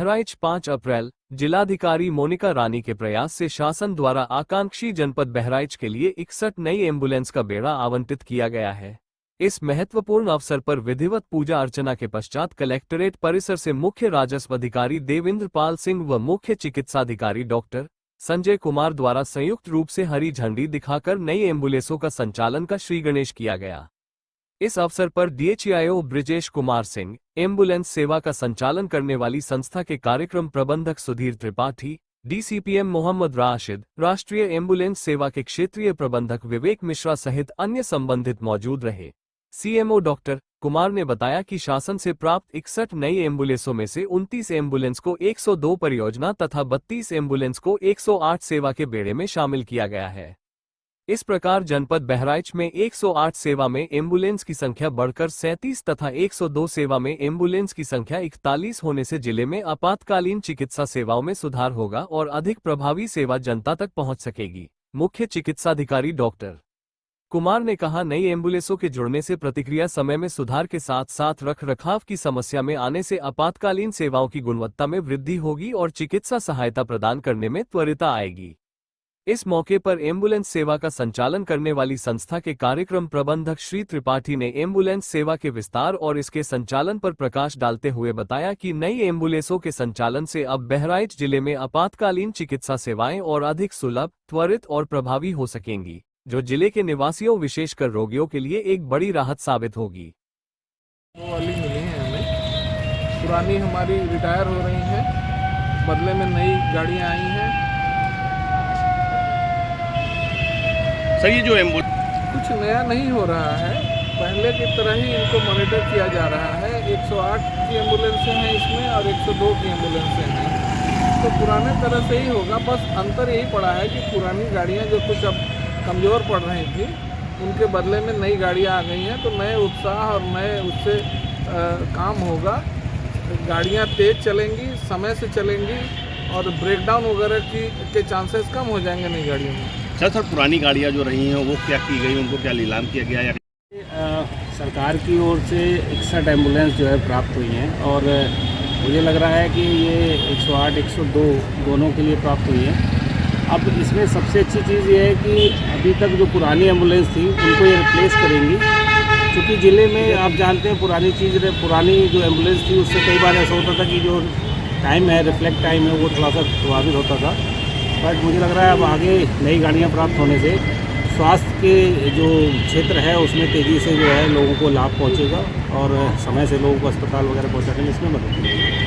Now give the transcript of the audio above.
बहराइच 5 अप्रैल। जिलाधिकारी मोनिका रानी के प्रयास से शासन द्वारा आकांक्षी जनपद बहराइच के लिए 61 नई एम्बुलेंस का बेड़ा आवंटित किया गया है। इस महत्वपूर्ण अवसर पर विधिवत पूजा अर्चना के पश्चात कलेक्ट्रेट परिसर से मुख्य राजस्व अधिकारी देवेंद्र पाल सिंह व मुख्य चिकित्साधिकारी डॉक्टर संजय कुमार द्वारा संयुक्त रूप से हरी झंडी दिखाकर नई एम्बुलेंसों का संचालन का श्रीगणेश किया गया। इस अवसर पर डीएचआईओ ब्रिजेश कुमार सिंह, एम्बुलेंस सेवा का संचालन करने वाली संस्था के कार्यक्रम प्रबंधक सुधीर त्रिपाठी, डीसीपीएम मोहम्मद राशिद, राष्ट्रीय एम्बुलेंस सेवा के क्षेत्रीय प्रबंधक विवेक मिश्रा सहित अन्य संबंधित मौजूद रहे। सीएमओ डॉक्टर कुमार ने बताया कि शासन से प्राप्त 61 नई एम्बुलेंसों में से 29 एम्बुलेंस को 102 परियोजना तथा 32 एम्बुलेंस को 108 सेवा के बेड़े में शामिल किया गया है। इस प्रकार जनपद बहराइच में 108 सेवा में एम्बुलेंस की संख्या बढ़कर 37 तथा 102 सेवा में एम्बुलेंस की संख्या 41 होने से जिले में आपातकालीन चिकित्सा सेवाओं में सुधार होगा और अधिक प्रभावी सेवा जनता तक पहुंच सकेगी। मुख्य चिकित्साधिकारी डॉक्टर कुमार ने कहा, नई एम्बुलेंसों के जुड़ने से प्रतिक्रिया समय में सुधार के साथ साथ रखरखाव की समस्या में आने से आपातकालीन सेवाओं की गुणवत्ता में वृद्धि होगी और चिकित्सा सहायता प्रदान करने में त्वरिता आएगी। इस मौके पर एम्बुलेंस सेवा का संचालन करने वाली संस्था के कार्यक्रम प्रबंधक श्री त्रिपाठी ने एम्बुलेंस सेवा के विस्तार और इसके संचालन पर प्रकाश डालते हुए बताया कि नई एम्बुलेंसों के संचालन से अब बहराइच जिले में आपातकालीन चिकित्सा सेवाएं और अधिक सुलभ, त्वरित और प्रभावी हो सकेंगी, जो जिले के निवासियों विशेषकर रोगियों के लिए एक बड़ी राहत साबित होगी। वाली मिली है हमें, पुरानी हमारी रिटायर हो रही है, बदले में नई गाड़ियां आई हैं। सर, ये जो एम्बुलेंस कुछ नया नहीं हो रहा है, पहले की तरह ही इनको मॉनिटर किया जा रहा है। 108 की एम्बुलेंसें हैं इसमें और 102 की एम्बुलेंसें हैं, तो पुराने तरह से ही होगा। बस अंतर यही पड़ा है कि पुरानी गाड़ियां जो कुछ अब कमज़ोर पड़ रही थी, उनके बदले में नई गाड़ियां आ गई हैं, तो नए उत्साह और नए उससे काम होगा। गाड़ियां तेज़ चलेंगी, समय से चलेंगी और ब्रेकडाउन वगैरह के चांसेस कम हो जाएंगे नई गाड़ियों में। सर, पुरानी गाड़ियाँ जो रही हैं वो क्या की गई, उनको क्या नीलाम किया गया या सरकार की ओर से 61 एम्बुलेंस जो है प्राप्त हुई हैं और मुझे लग रहा है कि ये 108, 102 दोनों के लिए प्राप्त हुई हैं। अब इसमें सबसे अच्छी चीज़ ये है कि अभी तक जो पुरानी एम्बुलेंस थी उनको ये रिप्लेस करेंगी, क्योंकि ज़िले में आप जानते हैं पुरानी जो एम्बुलेंस थी उससे कई बार ऐसा होता था कि जो टाइम है, रिफ्लेक्ट टाइम है, वो थोड़ा सा प्रभावित होता था। बट मुझे लग रहा है अब आगे नई गाड़ियाँ प्राप्त होने से स्वास्थ्य के जो क्षेत्र है उसमें तेज़ी से जो है लोगों को लाभ पहुँचेगा और समय से लोगों को अस्पताल वगैरह पहुँचाने में इसमें मदद मिलेगी।